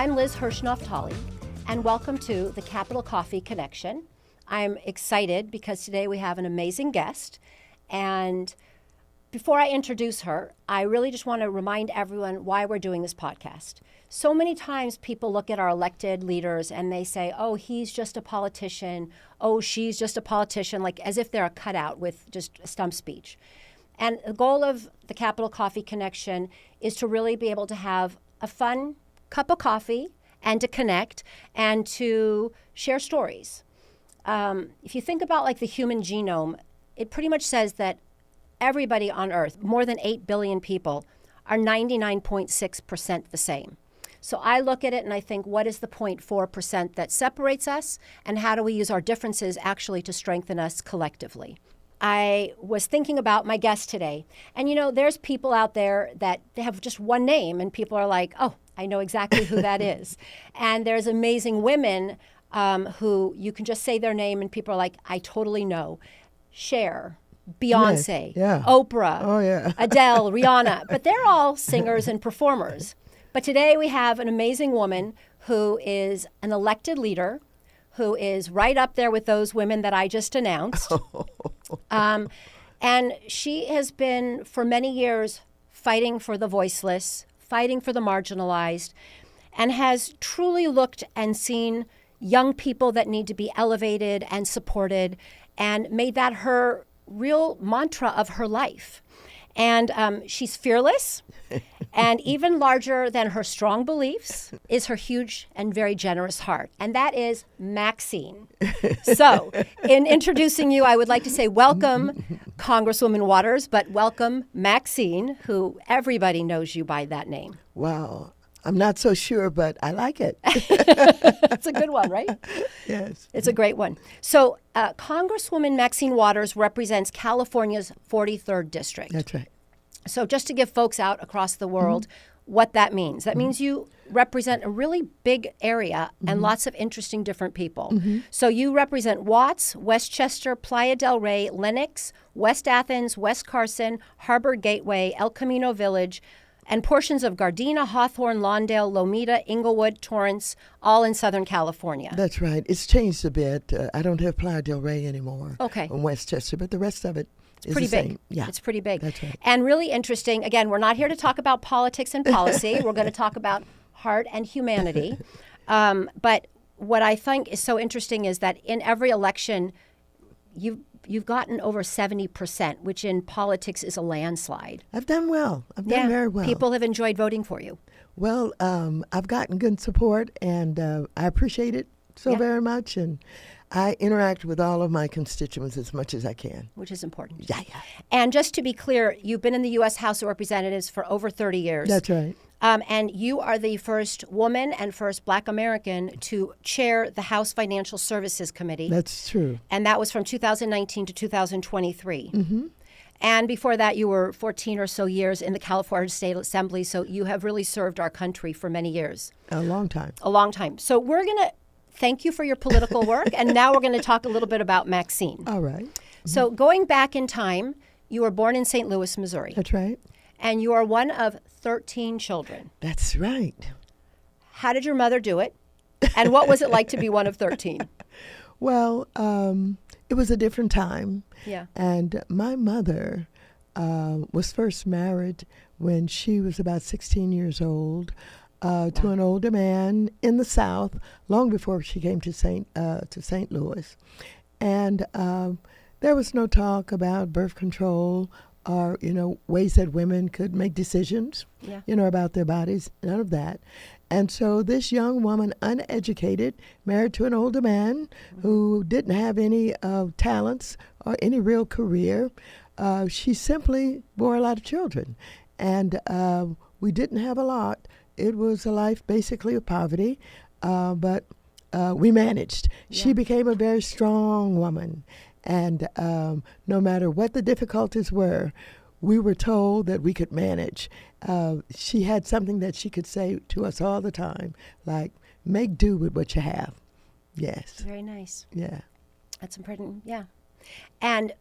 I'm Liz Hirsh Naftali, and welcome to the Capital Coffee Connection. I'm excited because today we have an amazing guest, and before I introduce her, I really just want to remind everyone why we're doing this podcast. So many times people look at our elected leaders and they say, oh, he's just a politician, oh, she's just a politician, like as if they're a cutout with just a stump speech. And the goal of the Capital Coffee Connection is to really be able to have a fun cup of coffee and to connect and to share stories. If you think about like the human genome, it pretty much says that everybody on Earth, more than 8 billion people, are 99.6% the same. So I look at it and I think, what is the 0.4% that separates us, and how do we use our differences actually to strengthen us collectively? I was thinking about my guest today, and you know, there's people out there that they have just one name, and people are like, oh, I know exactly who that is. And there's amazing women who you can just say their name, and people are like, I totally know. Cher, Beyonce, Oprah, Adele, Rihanna, but they're all singers and performers. But today we have an amazing woman who is an elected leader, who is right up there with those women that I just announced. And she has been, for many years, fighting for the voiceless, fighting for the marginalized, and has truly looked and seen young people that need to be elevated and supported, and made that her real mantra of her life. And she's fearless, and even larger than her strong beliefs is her huge and very generous heart, and that is Maxine. So, in introducing you, I would like to say welcome, Congresswoman Waters, but welcome, Maxine, who everybody knows you by that name. Wow. I'm not so sure, but I like it. It's a good one, right? Yes. It's a great one. So Congresswoman Maxine Waters represents California's 43rd District. That's right. So just to give folks out across the world what that means. That means you represent a really big area and lots of interesting different people. So you represent Watts, Westchester, Playa del Rey, Lenox, West Athens, West Carson, Harbor Gateway, El Camino Village, and portions of Gardena, Hawthorne, Lawndale, Lomita, Inglewood, Torrance, all in Southern California. That's right. It's changed a bit. I don't have Playa del Rey anymore. Okay. In Westchester, but the rest of it is pretty the big. same. Yeah. It's pretty big. That's right. And really interesting. Again, we're not here to talk about politics and policy. We're going to talk about heart and humanity. But what I think is so interesting is that in every election, you've gotten over 70%, which in politics is a landslide. I've done well. I've done very well. People have enjoyed voting for you. Well, I've gotten good support, and I appreciate it so very much. And I interact with all of my constituents as much as I can. Which is important. Yeah. And just to be clear, you've been in the U.S. House of Representatives for over 30 years. That's right. And you are the first woman and first Black American to chair the House Financial Services Committee. That's true. And that was from 2019 to 2023. And before that, you were 14 or so years in the California State Assembly, so you have really served our country for many years. A long time. A long time. So we're going to thank you for your political work, and now we're going to talk a little bit about Maxine. All right. So going back in time, you were born in St. Louis, Missouri. That's right. And you are one of 13 children. That's right. How did your mother do it? And what was it like to be one of 13? Well, it was a different time. Yeah. And my mother was first married when she was about 16 years old to an older man in the South, long before she came to St. Louis. And there was no talk about birth control or, ways that women could make decisions, about their bodies, none of that. And so this young woman, uneducated, married to an older man who didn't have any talents or any real career, she simply bore a lot of children. And we didn't have a lot. It was a life basically of poverty, but we managed. Yeah. She became a very strong woman. And no matter what the difficulties were, we were told that we could manage. She had something that she could say to us all the time, like, make do with what you have. Yes. Very nice. Yeah. That's important, yeah. And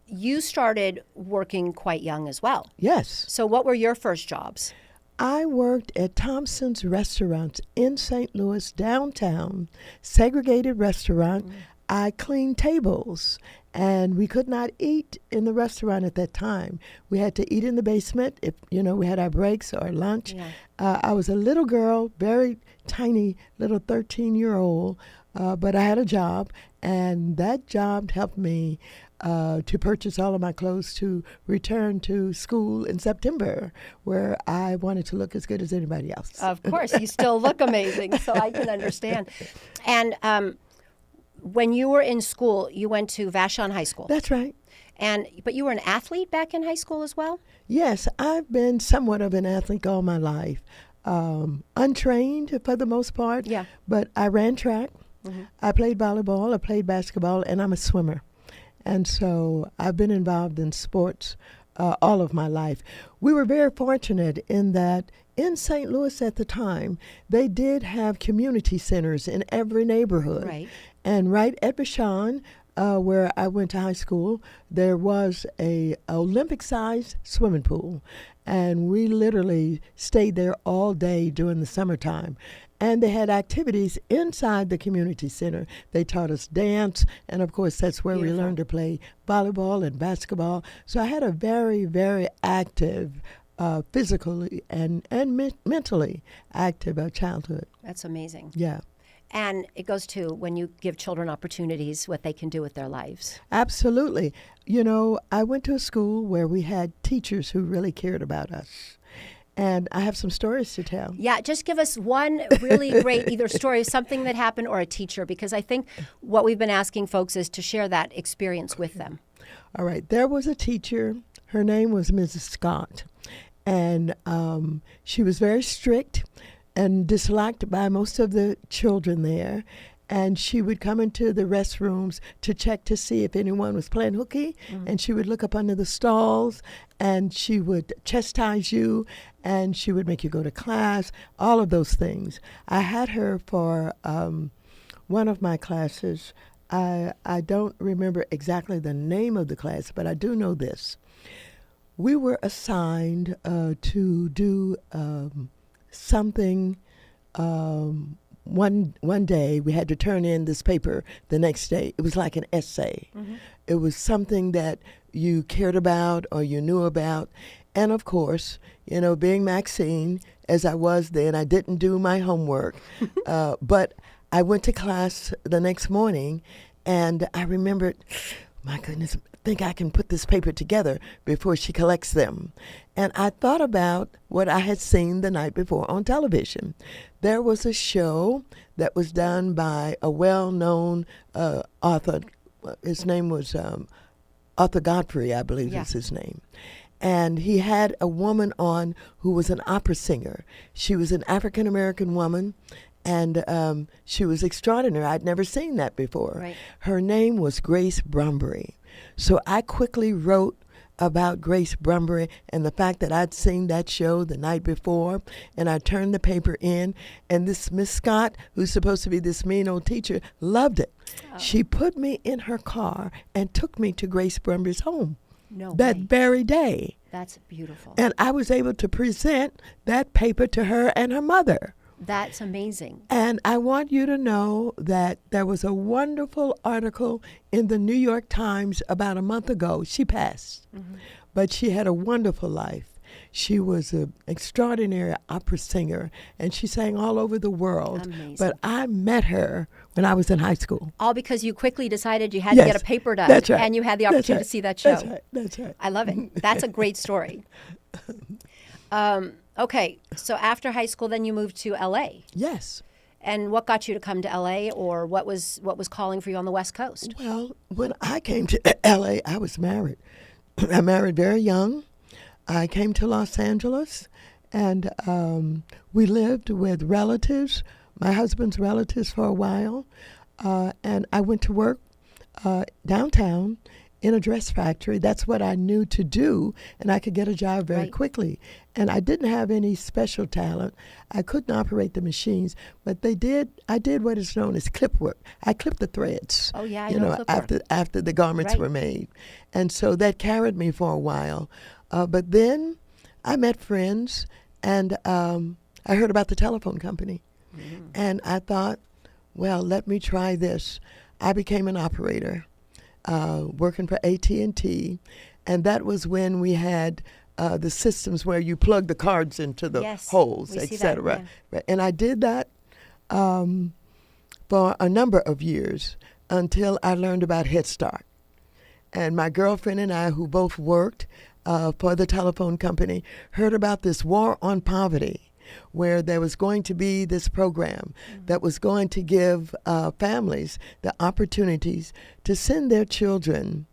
you started working quite young as well. Yes. So what were your first jobs? I worked at Thompson's Restaurants in St. Louis, downtown, segregated restaurant. I cleaned tables, and we could not eat in the restaurant at that time. We had to eat in the basement if, we had our breaks or lunch. Yeah. I was a little girl, very tiny, little 13-year-old, but I had a job, and that job helped me to purchase all of my clothes to return to school in September, where I wanted to look as good as anybody else. Of course, you still look amazing, so I can understand. And when you were in school, you went to Vashon High School. That's right. But you were an athlete back in high school as well? Yes, I've been somewhat of an athlete all my life. Untrained for the most part, Yeah. but I ran track. I played volleyball, I played basketball, and I'm a swimmer. And so I've been involved in sports all of my life. We were very fortunate in that in St. Louis at the time, they did have community centers in every neighborhood. Right. And right at Vashon, where I went to high school, there was a Olympic-sized swimming pool. And we literally stayed there all day during the summertime. And they had activities inside the community center. They taught us dance, and of course that's where Beautiful. we learned to play volleyball and basketball. So I had a very, very active, physically and mentally active childhood. That's amazing. Yeah. And it goes to when you give children opportunities, what they can do with their lives. Absolutely. I went to a school where we had teachers who really cared about us. And I have some stories to tell. Yeah, just give us one really great either story of something that happened or a teacher, because I think what we've been asking folks is to share that experience with them. All right. There was a teacher. Her name was Mrs. Scott. And she was very strict and disliked by most of the children there. And she would come into the restrooms to check to see if anyone was playing hooky. And she would look up under the stalls, and she would chastise you, and she would make you go to class, all of those things. I had her for one of my classes. I don't remember exactly the name of the class, but I do know this. We were assigned to do something. One day we had to turn in this paper the next day. It was like an essay. It was something that you cared about or you knew about. And of course, being Maxine, as I was then, I didn't do my homework. But I went to class the next morning, and I remembered, my goodness, I think I can put this paper together before she collects them. And I thought about what I had seen the night before on television. There was a show that was done by a well-known author. His name was Arthur Godfrey, I believe is his name. And he had a woman on who was an opera singer. She was an African-American woman, and she was extraordinary. I'd never seen that before. Right. Her name was Grace Brumbury. So I quickly wrote about Grace Brumbury and the fact that I'd seen that show the night before, and I turned the paper in, and this Miss Scott, who's supposed to be this mean old teacher, loved it. She put me in her car and took me to Grace Brumbury's home that way. very day. That's beautiful. And I was able to present that paper to her and her mother. That's amazing. And I want you to know that there was a wonderful article in the New York Times about a month ago. She passed, but she had a wonderful life. She was an extraordinary opera singer, and she sang all over the world. Amazing. But I met her when I was in high school. All because you quickly decided you had to get a paper done. That's right. And you had the opportunity to see that show. That's right. I love it. That's a great story. Okay, so after high school, then you moved to L.A. Yes. And what got you to come to L.A., or what was calling for you on the West Coast? Well, when I came to L.A., I was married. I married very young. I came to Los Angeles, and we lived with relatives, my husband's relatives, for a while. And I went to work downtown in a dress factory. That's what I knew to do, and I could get a job very quickly. And I didn't have any special talent. I couldn't operate the machines, but I did what is known as clip work. I clipped the threads. Oh yeah, I know clip work. after the garments were made. And so that carried me for a while. But then I met friends, And I heard about the telephone company. And I thought, well, let me try this. I became an operator working for AT&T. And that was when we had the systems where you plug the cards into the holes, we see etc. that, And I did that for a number of years until I learned about Head Start. And my girlfriend and I, who both worked for the telephone company, heard about this war on poverty, where there was going to be this program that was going to give families the opportunities to send their children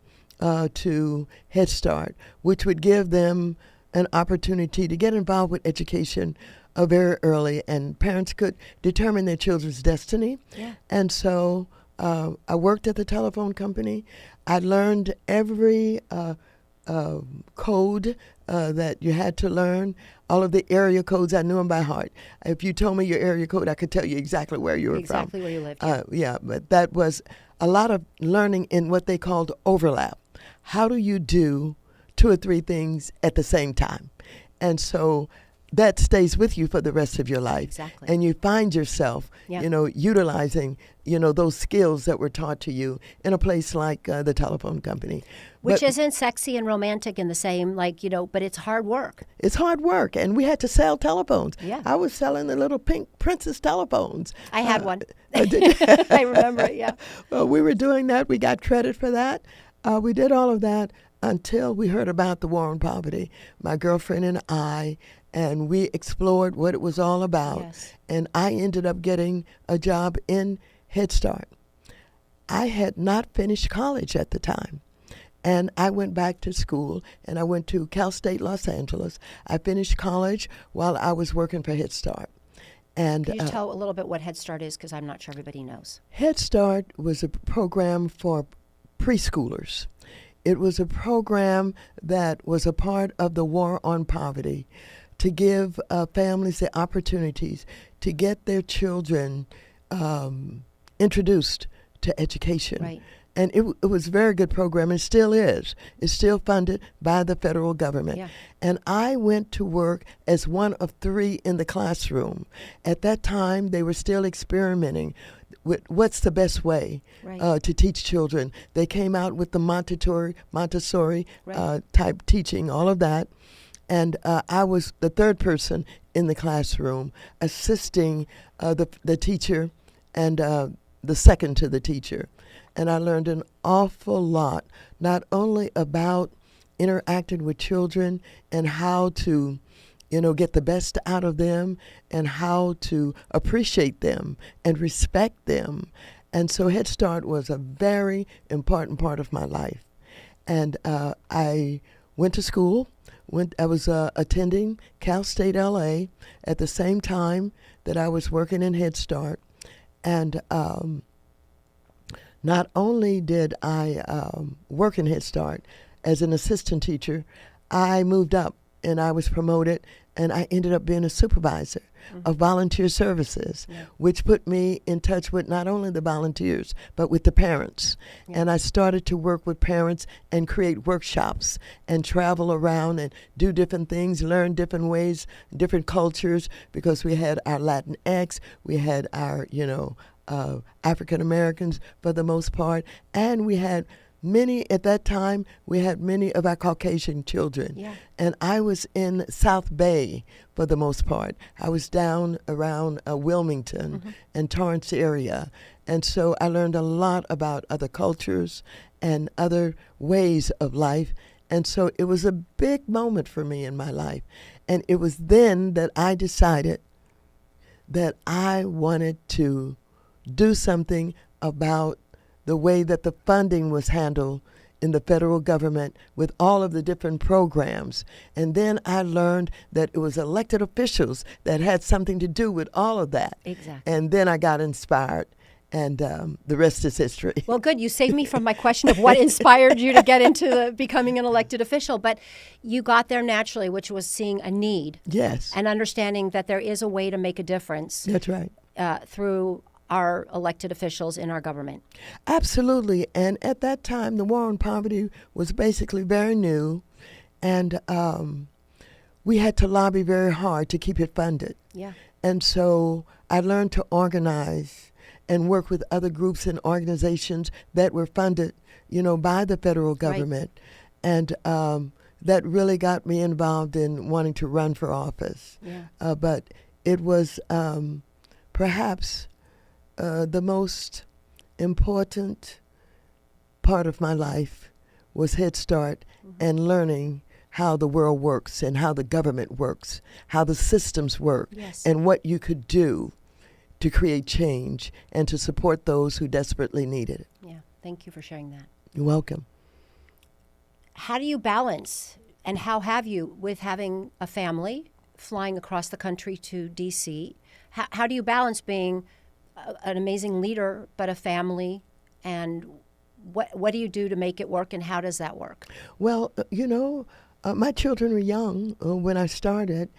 to Head Start, which would give them an opportunity to get involved with education very early, and parents could determine their children's destiny. Yeah. And so I worked at the telephone company. I learned every code that you had to learn. All of the area codes, I knew them by heart. If you told me your area code, I could tell you exactly where you were from. Exactly where you lived. Yeah, but that was a lot of learning in what they called overlap. How do you do 2 or 3 things at the same time? And so that stays with you for the rest of your life. Exactly. And you find yourself, utilizing, those skills that were taught to you in a place like the telephone company. Which isn't sexy and romantic in the same, but it's hard work. It's hard work, and we had to sell telephones. Yeah. I was selling the little pink Princess telephones. I had one. I remember it, yeah. Well, we were doing that. We got credit for that. We did all of that until we heard about the war on poverty, my girlfriend and I, and we explored what it was all about. Yes. And I ended up getting a job in Head Start. I had not finished college at the time. And I went back to school, and I went to Cal State Los Angeles. I finished college while I was working for Head Start. And Can you tell a little bit what Head Start is? Because I'm not sure everybody knows. Head Start was a program for preschoolers. It was a program that was a part of the war on poverty to give families the opportunities to get their children introduced to education. Right. And it was a very good program, and still is. It's still funded by the federal government. Yeah. And I went to work as one of 3 in the classroom. At that time, they were still experimenting with what's the best way to teach children. They came out with the Montessori type teaching, all of that. And I was the 3rd person in the classroom, assisting the teacher and the second to the teacher. And I learned an awful lot, not only about interacting with children and how to, get the best out of them and how to appreciate them and respect them. And so Head Start was a very important part of my life. And I went to school. I was attending Cal State LA at the same time that I was working in Head Start. And not only did I work in Head Start as an assistant teacher, I moved up and I was promoted, and I ended up being a supervisor of volunteer services, which put me in touch with not only the volunteers, but with the parents. Yeah. And I started to work with parents and create workshops and travel around and do different things, learn different ways, different cultures, because we had our Latinx, we had our, African Americans for the most part, and we had at that time, we had many of our Caucasian children. Yeah. And I was in South Bay for the most part. I was down around Wilmington and Torrance area. And so I learned a lot about other cultures and other ways of life. And so it was a big moment for me in my life. And it was then that I decided that I wanted to do something about the way that the funding was handled in the federal government with all of the different programs. And then I learned that it was elected officials that had something to do with all of that. Exactly. And then I got inspired, and the rest is history. Well, good. You saved me from my question of what inspired you to get into becoming an elected official. But you got there naturally, which was seeing a need. Yes. And understanding that there is a way to make a difference. That's right. Through our elected officials in our government. Absolutely. And at that time, the war on poverty was basically very new. And we had to lobby very hard to keep it funded. Yeah. And so I learned to organize and work with other groups and organizations that were funded, by the federal government. Right. And that really got me involved in wanting to run for office. Yeah. But it was perhaps the most important part of my life was Head Start and learning how the world works and how the government works, how the systems work, yes. and what you could do to create change and to support those who desperately needed it. Yeah, thank you for sharing that. You're welcome. How do you balance, and how have you, with having a family, flying across the country to D.C.? How do you balance being an amazing leader, but a family, and what do you do to make it work, and how does that work? Well, my children were young when I started,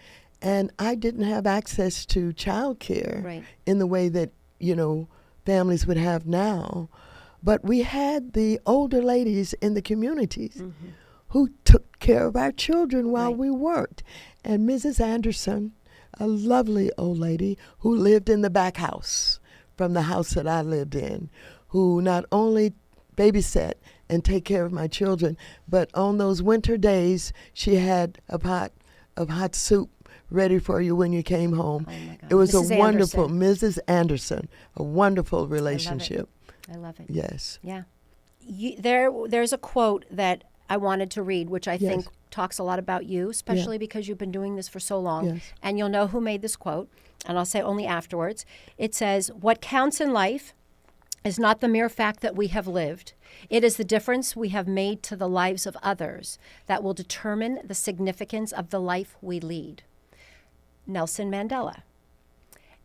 and I didn't have access to child care Right. in the way that, families would have now. But we had the older ladies in the communities who took care of our children while Right. we worked. And Mrs. Anderson, a lovely old lady who lived in the back house from the house that I lived in, who not only babysat and take care of my children, but on those winter days, she had a pot of hot soup ready for you when you came home. Oh my God. It was Mrs. a wonderful, Anderson. Mrs. Anderson, a wonderful relationship. I love it. Yes. Yeah. There's a quote that I wanted to read, which I Yes. think talks a lot about you, especially because you've been doing this for so long. Yes. And you'll know who made this quote, and I'll say only afterwards. It says, "What counts in life is not the mere fact that we have lived. It is the difference we have made to the lives of others that will determine the significance of the life we lead." Nelson Mandela.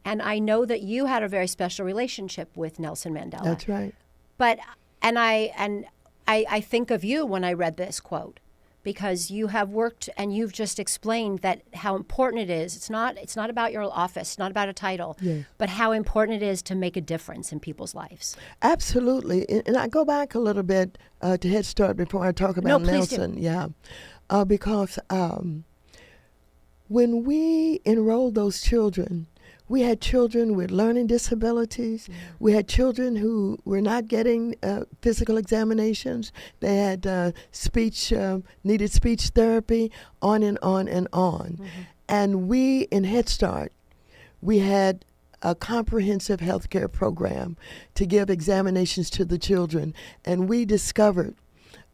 And I know that you had a very special relationship with Nelson Mandela. That's right. But I think of you when I read this quote, because you have worked and you've just explained that how important it is. It's not about your office, not about a title, Yes. but how important it is to make a difference in people's lives. Absolutely. And I go back a little bit to Head Start before I talk about No, please do. Nelson. Yeah. Because when we enrolled those children, we had children with learning disabilities. We had children who were not getting physical examinations. They had needed speech therapy, on and on and on. And we, in Head Start, we had a comprehensive health care program to give examinations to the children. And we discovered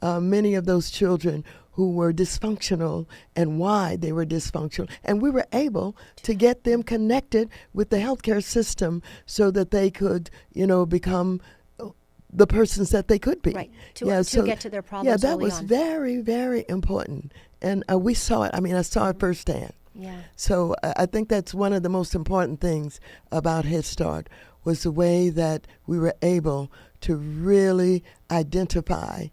many of those children who were dysfunctional and why they were dysfunctional. And we were able to get them connected with the healthcare system so that they could, become the persons that they could be. Right. To get to their problems Yeah, that early was on. very, very important. And we saw it. I saw it firsthand. Yeah. So I think that's one of the most important things about Head Start was the way that we were able to really identify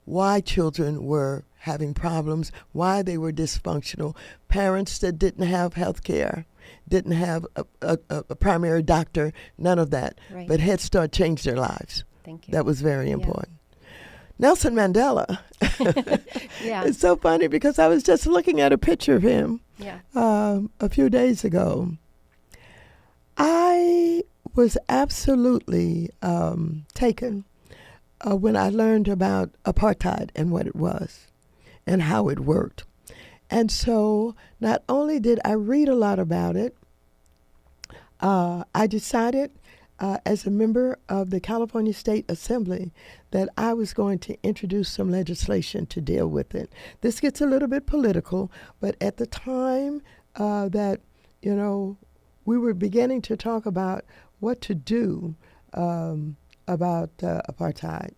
why children were having problems, why they were dysfunctional, parents that didn't have health care, didn't have a primary doctor, none of that. Right. But Head Start changed their lives. Thank you. That was very important. Nelson Mandela. Yeah. It's so funny because I was just looking at a picture of him Yeah. a few days ago. I was absolutely taken when I learned about apartheid and what it was and how it worked. And so not only did I read a lot about it, I decided as a member of the California State Assembly that I was going to introduce some legislation to deal with it. This gets a little bit political, but at the time that, we were beginning to talk about what to do about apartheid,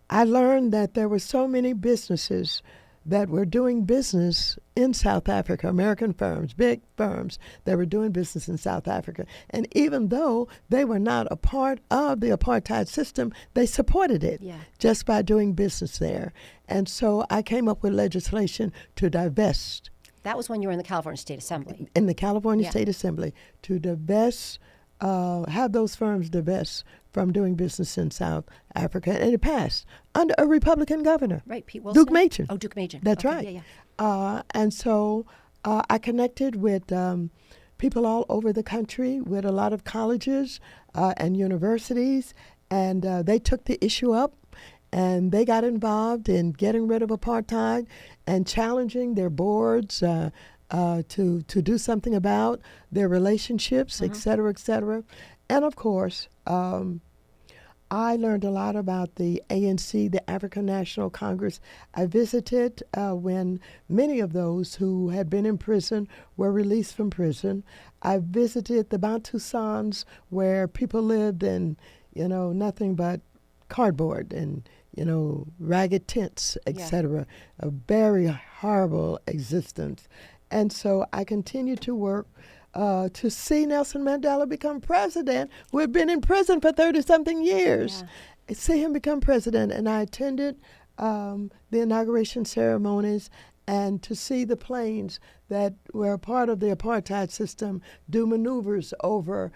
I learned that there were so many businesses that were doing business in South Africa, American firms, big firms that were doing business in South Africa. And even though they were not a part of the apartheid system, they supported it just by doing business there. And so I came up with legislation to divest. That was when you were in the California State Assembly. In the California State Assembly, to divest have those firms divest from doing business in South Africa, and it passed under a Republican governor. Right, Pete Wilson? Duke Machen. Oh, Duke Machen. That's Okay, right. Yeah. And so I connected with people all over the country, with a lot of colleges and universities, and they took the issue up, and they got involved in getting rid of apartheid and challenging their boards to do something about their relationships, et cetera, et cetera. And of course, I learned a lot about the ANC, the African National Congress. I visited when many of those who had been in prison were released from prison. I visited the Bantusans, where people lived in, nothing but cardboard and, ragged tents, etc. A very horrible existence. And so I continued to work to see Nelson Mandela become president, who had been in prison for 30-something years. Yeah. See him become president. And I attended the inauguration ceremonies, and to see the planes that were a part of the apartheid system do maneuvers over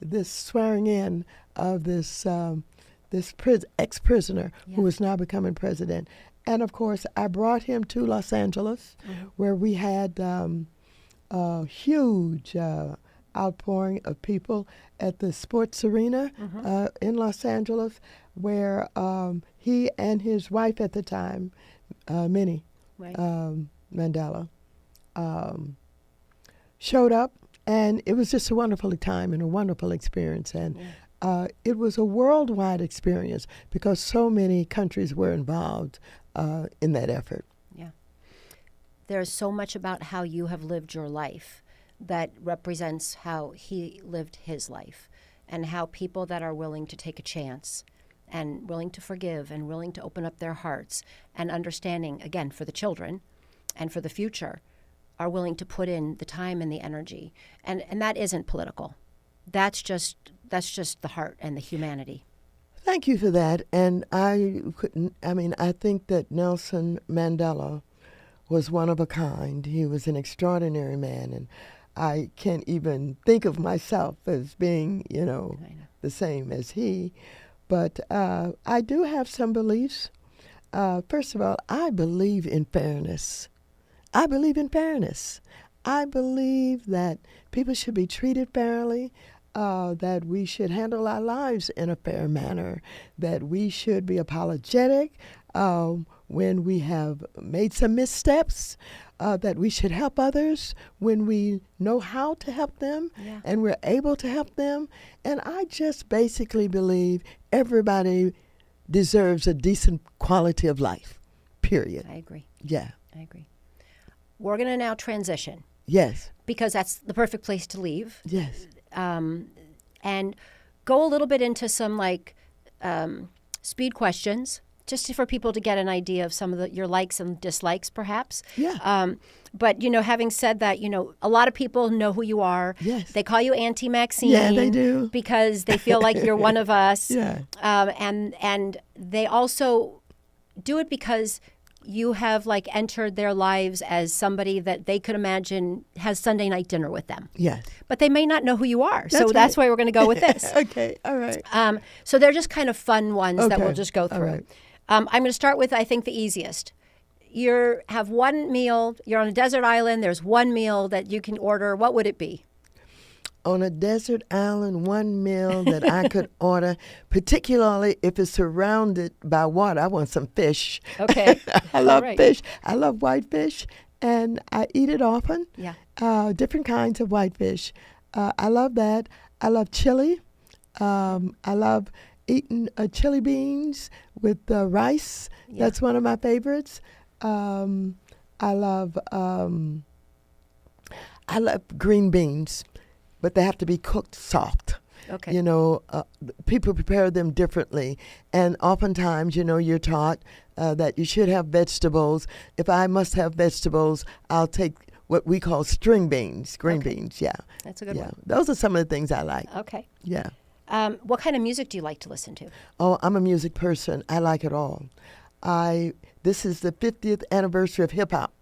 this swearing in of this ex-prisoner who is now becoming president. And, of course, I brought him to Los Angeles, where we had a huge outpouring of people at the sports arena in Los Angeles, where he and his wife at the time, Minnie Mandela, showed up. And it was just a wonderful time and a wonderful experience. And it was a worldwide experience because so many countries were involved in that effort. Yeah. There's so much about how you have lived your life that represents how he lived his life, and how people that are willing to take a chance and willing to forgive and willing to open up their hearts and understanding, again, for the children and for the future, are willing to put in the time and the energy. And that isn't political. That's just the heart and the humanity. Thank you for that. And I think that Nelson Mandela was one of a kind. He was an extraordinary man, and I can't even think of myself as being, the same as he. But I do have some beliefs. First of all, I believe in fairness. I believe that people should be treated fairly, that we should handle our lives in a fair manner, that we should be apologetic when we have made some missteps, that we should help others when we know how to help them and we're able to help them. And I just basically believe everybody deserves a decent quality of life, period. I agree. Yeah. I agree. We're going to now transition. Yes. Because that's the perfect place to leave. Yes. And go a little bit into some speed questions, just for people to get an idea of some of your likes and dislikes, perhaps. Yeah. But, having said that, a lot of people know who you are. Yes. They call you Auntie Maxine. Yeah, they do. Because they feel like you're one of us. Yeah. And they also do it because you have entered their lives as somebody that they could imagine has Sunday night dinner with them. Yes. But they may not know who you are. That's why we're going to go with this. Okay. All right. So they're just kind of fun ones that we'll just go through. All right. I'm going to start with, I think, the easiest. You have one meal. You're on a desert island. There's one meal that you can order. What would it be? On a desert island, one meal that I could order, particularly if it's surrounded by water. I want some fish. Okay. I love fish. I love white fish, and I eat it often. Yeah. Different kinds of white fish. I love that. I love chili. I love eating chili beans with rice. Yeah. That's one of my favorites. I love green beans, but they have to be cooked soft. Okay. People prepare them differently. And oftentimes, you're taught that you should have vegetables. If I must have vegetables, I'll take what we call string beans, green beans. Yeah. That's a good one. Those are some of the things I like. Okay. Yeah. What kind of music do you like to listen to? Oh, I'm a music person. I like it all. This is the 50th anniversary of hip-hop.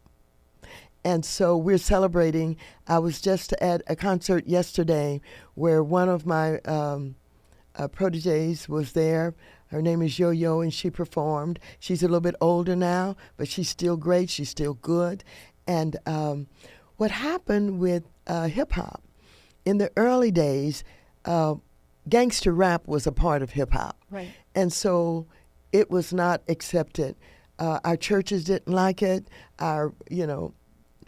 And so we're celebrating. I was just at a concert yesterday where one of my proteges was there. Her name is Yo-Yo, and she performed. She's a little bit older now, but she's still great. She's still good. And what happened with hip-hop, in the early days, gangster rap was a part of hip-hop. Right. And so it was not accepted. Our churches didn't like it. Our,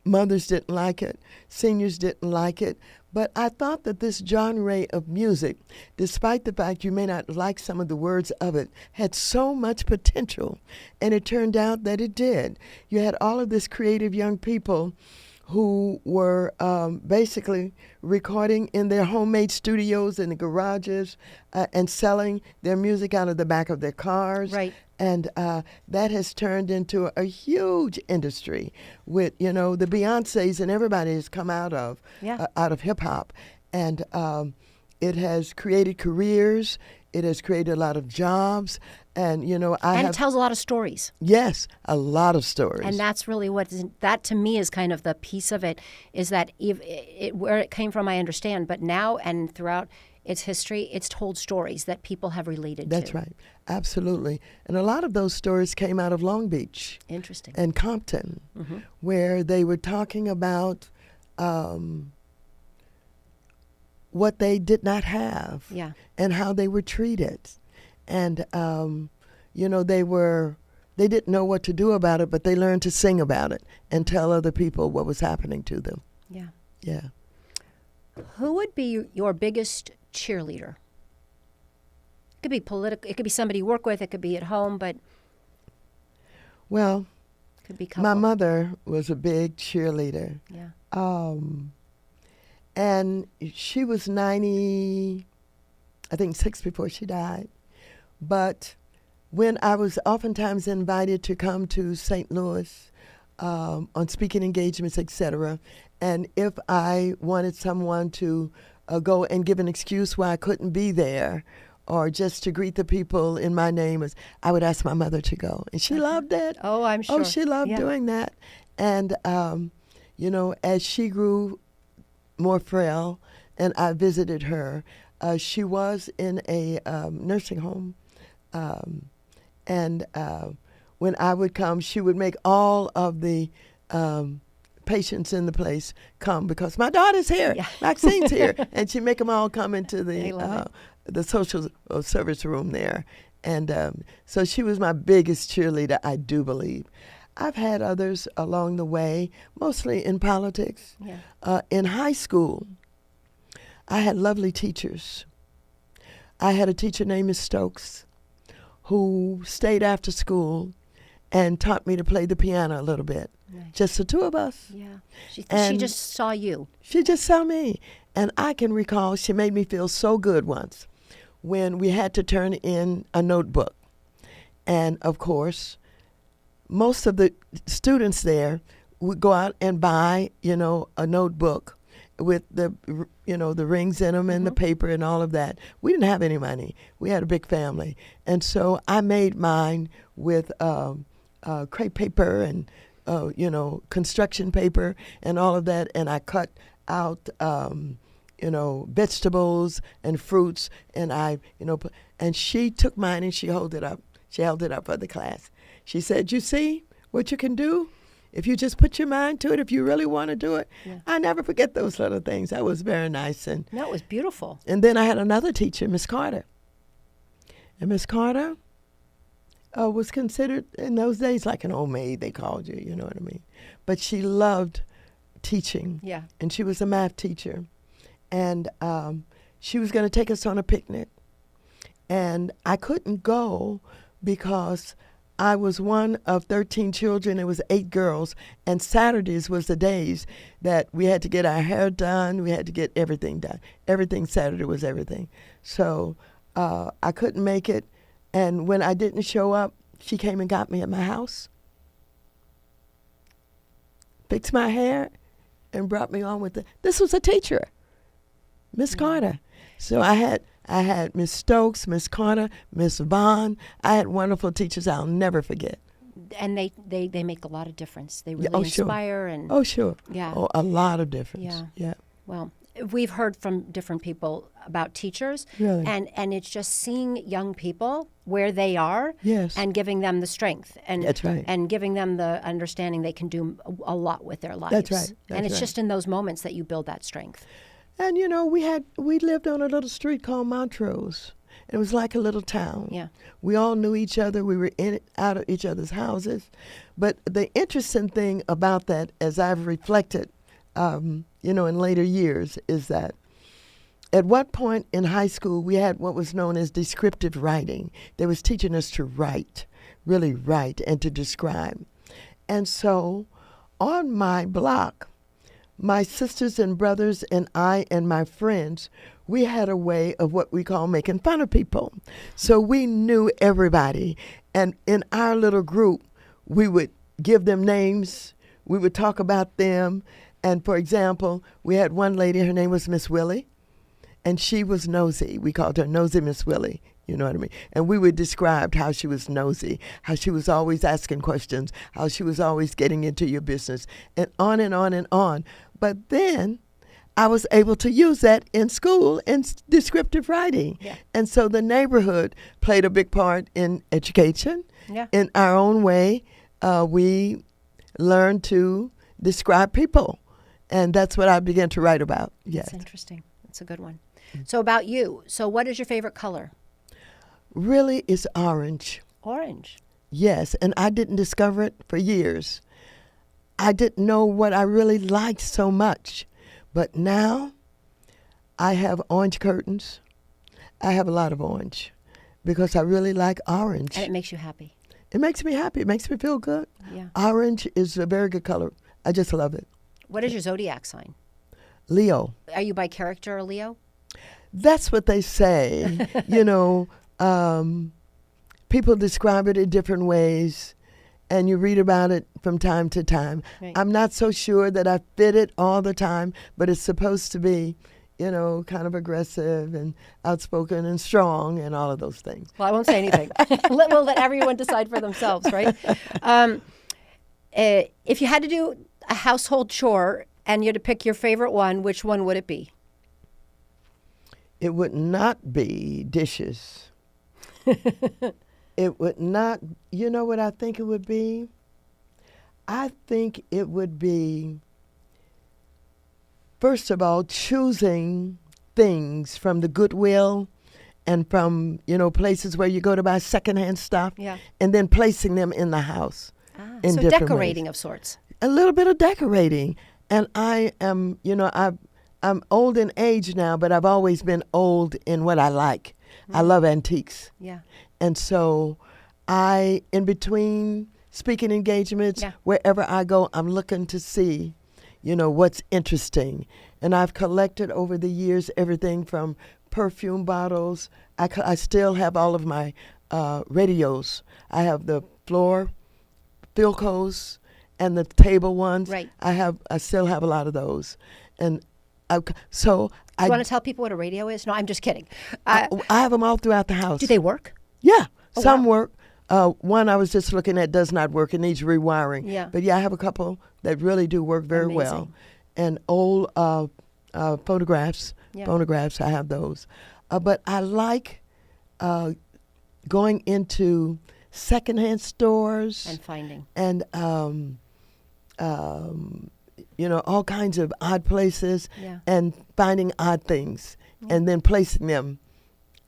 mothers didn't like it. Seniors didn't like it. But I thought that this genre of music, despite the fact you may not like some of the words of it, had so much potential. And it turned out that it did. You had all of this creative young people who were basically recording in their homemade studios in the garages and selling their music out of the back of their cars. Right. And that has turned into a huge industry with, the Beyoncés and everybody has come out of hip hop. And it has created careers. It has created a lot of jobs. And, it tells a lot of stories. Yes, a lot of stories. And that's really that to me is kind of the piece of it, is that where it came from, I understand. But now and throughout its history, it's told stories that people have related to. That's right. Absolutely. And a lot of those stories came out of Long Beach. Interesting. And Compton, where they were talking about what they did not have and how they were treated. And, they didn't know what to do about it, but they learned to sing about it and tell other people what was happening to them. Yeah. Yeah. Who would be your biggest cheerleader? It could be political. It could be somebody you work with. It could be at home, but well, it could be couple. My mother was a big cheerleader. Yeah. And she was 90, I think 6 before she died. But when I was oftentimes invited to come to St. Louis on speaking engagements, etc., and if I wanted someone to go and give an excuse why I couldn't be there, or just to greet the people in my name, I would ask my mother to go. And she loved it. Oh, I'm sure. Oh, she loved doing that. And, as she grew more frail and I visited her, she was in a nursing home. And when I would come, she would make all of the patients in the place come because my daughter's here, Maxine's here, and she'd make them all come into the social service room there. And so she was my biggest cheerleader, I do believe. I've had others along the way, mostly in politics. Yeah. In high school, I had lovely teachers. I had a teacher named Miss Stokes who stayed after school and taught me to play the piano a little bit. Nice. Just the two of us. Yeah. She just saw you. She just saw me. And I can recall she made me feel so good once when we had to turn in a notebook. And, of course, most of the students there would go out and buy, a notebook with the rings in them and the paper and all of that. We didn't have any money. We had a big family. And so I made mine with crepe paper and, construction paper and all of that. And I cut out, vegetables and fruits. And and she took mine and she held it up. She held it up for the class. She said, "You see what you can do? If you just put your mind to it, if you really want to do it." Yeah. I never forget those little things. That was very nice. And that was beautiful. And then I had another teacher, Miss Carter. And Miss Carter was considered in those days like an old maid, they called you, you know what I mean? But she loved teaching. Yeah. And she was a math teacher. And she was going to take us on a picnic. And I couldn't go because I was one of 13 children. It was 8 girls. And Saturdays was the days that we had to get our hair done. We had to get everything done. Everything Saturday was everything. So I couldn't make it. And when I didn't show up, she came and got me at my house, fixed my hair, and brought me on with this was a teacher, Miss Carter. So I had Miss Stokes, Miss Carter, Miss Vaughn. I had wonderful teachers I'll never forget. and they make a lot of difference. They really Oh, sure. inspire and Oh, sure. yeah. Oh, a lot of difference. Yeah. Yeah. Well, we've heard from different people about teachers, Really? and it's just seeing young people where they are, Yes. and giving them the strength, and That's right. and giving them the understanding they can do a lot with their lives. That's right. And That's it's right. just in those moments that you build that strength. And we lived on a little street called Montrose. It was like a little town. Yeah. We all knew each other. We were in out of each other's houses. But the interesting thing about that, as I've reflected, in later years, is that at one point in high school, we had what was known as descriptive writing. They was teaching us to write, really write, and to describe. And so on my block, my sisters and brothers and I and my friends, we had a way of what we call making fun of people. So we knew everybody. And in our little group, we would give them names. We would talk about them. And for example, we had one lady, her name was Miss Willie, and she was nosy. We called her Nosy Miss Willie. You know what I mean? And we would describe how she was nosy, how she was always asking questions, how she was always getting into your business, and on and on and on. But then I was able to use that in school in descriptive writing. Yeah. And so the neighborhood played a big part in education. Yeah. In our own way, we learned to describe people. And that's what I began to write about. Yes. That's interesting. That's a good one. So about you. So what is your favorite color? Really, it's orange. Orange. Yes, and I didn't discover it for years. I didn't know what I really liked so much. But now I have orange curtains. I have a lot of orange because I really like orange. And it makes you happy. It makes me happy. It makes me feel good. Yeah. Orange is a very good color. I just love it. What is your zodiac sign? Leo. Are you by character a Leo? That's what they say. People describe it in different ways, and you read about it from time to time. Right. I'm not so sure that I fit it all the time, but it's supposed to be, kind of aggressive and outspoken and strong and all of those things. Well, I won't say anything. We'll let everyone decide for themselves, right? If you had to do a household chore and you had to pick your favorite one, which one would it be? It would not be dishes. It would not, you know what I think it would be? I think it would be, first of all, choosing things from the Goodwill and from, places where you go to buy secondhand stuff, Yeah. and then placing them in the house. In So different decorating ways. of sorts. A little bit of decorating. And I am, I'm old in age now, but I've always been old in what I like. I love antiques. Yeah. And so in between speaking engagements, Yeah. wherever I go, I'm looking to see, what's interesting. And I've collected over the years everything from perfume bottles. I still have all of my radios. I have the floor Philcos and the table ones. Right. I still have a lot of those. And Do you want to tell people what a radio is? No, I'm just kidding. I have them all throughout the house. Do they work? Yeah, Oh, some wow. work. One I was just looking at does not work. It needs rewiring. Yeah. But yeah, I have a couple that really do work very well. Amazing. And old phonographs. Yeah. Phonographs, I have those. But I like going into secondhand stores And finding. and all kinds of odd places Yeah. and finding odd things and then placing them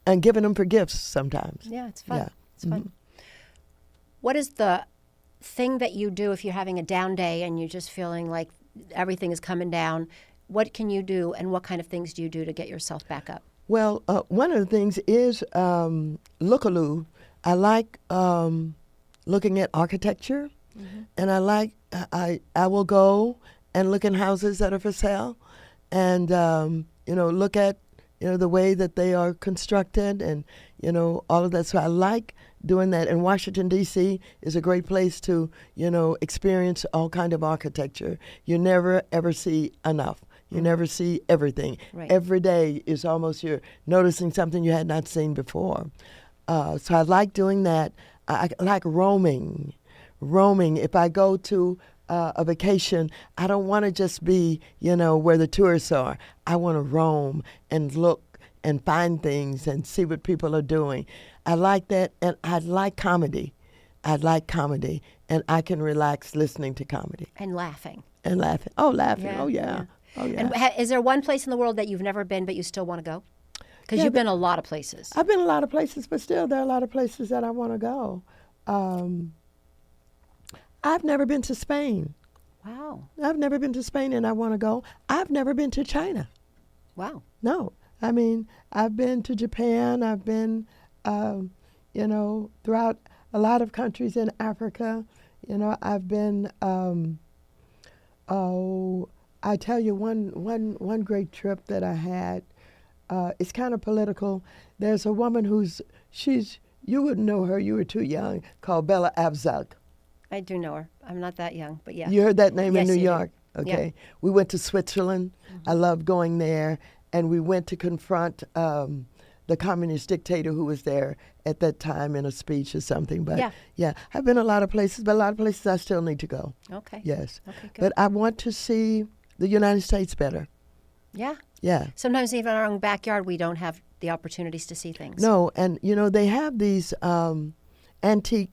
and giving them for gifts sometimes. Yeah, it's fun. Yeah. It's fun. What is the thing that you do if you're having a down day and you're just feeling like everything is coming down? What can you do, and what kind of things do you do to get yourself back up? Well, one of the things is lookaloo. I like looking at architecture, and I like I will go and look in houses that are for sale, and look at the way that they are constructed, and all of that. So I like doing that. And Washington D.C. is a great place to experience all kind of architecture. You never ever see enough. You never see everything. Right. Every day is almost you're noticing something you had not seen before. So I like doing that. I like roaming roaming. If I go to a vacation, I don't want to just be, where the tourists are. I want to roam and look and find things and see what people are doing. I like that, and I like comedy. And I can relax listening to comedy. And laughing. Oh, laughing. Oh, yeah. Oh, yeah. And is there one place in the world that you've never been but you still want to go? Because you've been a lot of places. I've been a lot of places, but still there are a lot of places that I want to go. I've never been to Spain. Wow. I've never been to Spain, and I want to go. I've never been to China. Wow. No. I mean, I've been to Japan. I've been, throughout a lot of countries in Africa. I've been, I tell you one great trip that I had. It's kind of political. There's a woman you wouldn't know her, you were too young, called Bella Abzug. I do know her. I'm not that young, but yeah. You heard that name Yes, in New you York? did. Okay. Yeah. We went to Switzerland. I loved going there. And we went to confront the communist dictator who was there at that time in a speech or something. But yeah, I've been a lot of places, but a lot of places I still need to go. Okay. Yes. Okay, good. But I want to see the United States better. Yeah. Yeah. Sometimes even in our own backyard, we don't have the opportunities to see things. No, and they have these antique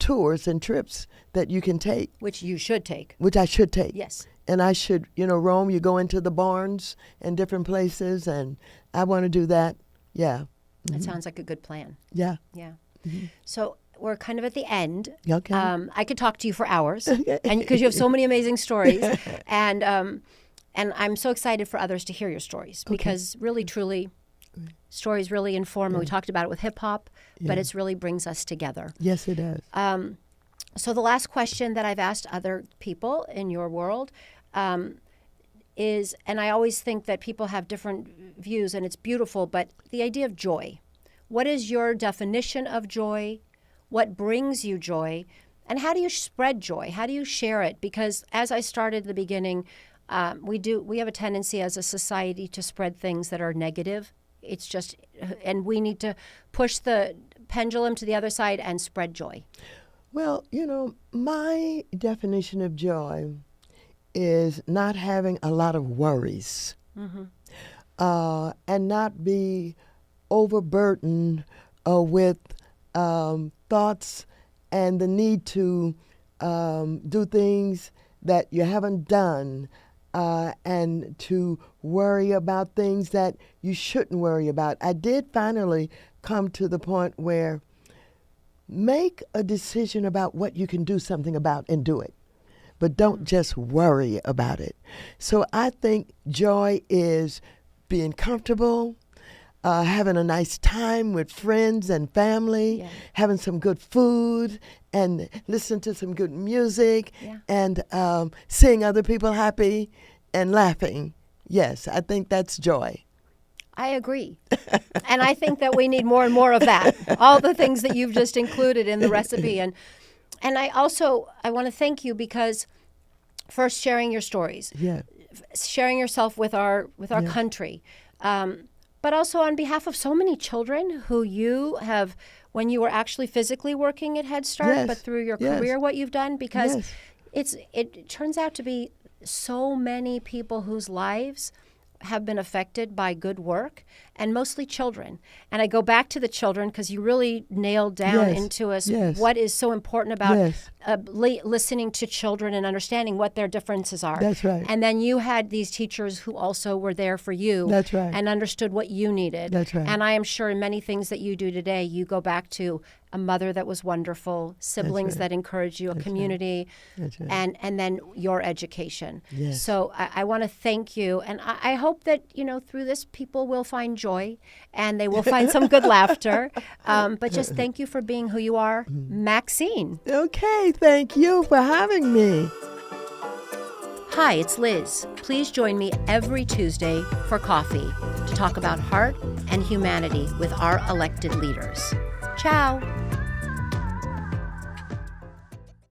tours and trips that you can take. Which you should take. Which I should take. Yes. And I should, roam. You go into the barns and different places, and I want to do that. Yeah. That sounds like a good plan. Yeah. Yeah. So we're kind of at the end. Okay. I could talk to you for hours, and because you have so many amazing stories, and I'm so excited for others to hear your stories because really, truly, stories really inform. And we talked about it with hip hop, but it really brings us together. Yes, it does. So the last question that I've asked other people in your world is, and I always think that people have different views, and it's beautiful, but the idea of joy. What is your definition of joy? What brings you joy? And how do you spread joy? How do you share it? Because as I started at the beginning, we have a tendency as a society to spread things that are negative. It's just, and we need to push the pendulum to the other side and spread joy. Well, my definition of joy is not having a lot of worries and not be overburdened with thoughts and the need to do things that you haven't done and to worry about things that you shouldn't worry about. I did finally come to the point where make a decision about what you can do something about and do it. But don't just worry about it. So I think joy is being comfortable, having a nice time with friends and family, having some good food, and listening to some good music, and seeing other people happy and laughing. Yes, I think that's joy. I agree. And I think that we need more and more of that. All the things that you've just included in the recipe. And I want to thank you because first sharing your stories, sharing yourself with our country, but also on behalf of so many children who you have, when you were actually physically working at Head Start, but through your career, what you've done, because it turns out to be so many people whose lives have been affected by good work, and mostly children. And I go back to the children because you really nailed down into us what is so important about listening to children and understanding what their differences are. That's right. And then you had these teachers who also were there for you. That's right. And understood what you needed. That's right. And I am sure in many things that you do today, you go back to a mother that was wonderful, siblings that encouraged you, a community, and then your education. Yes. So I want to thank you. And I hope that, through this, people will find joy and they will find some good laughter. But just thank you for being who you are, Maxine. Okay, thank you for having me. Hi, it's Liz. Please join me every Tuesday for coffee to talk about heart and humanity with our elected leaders. Ciao.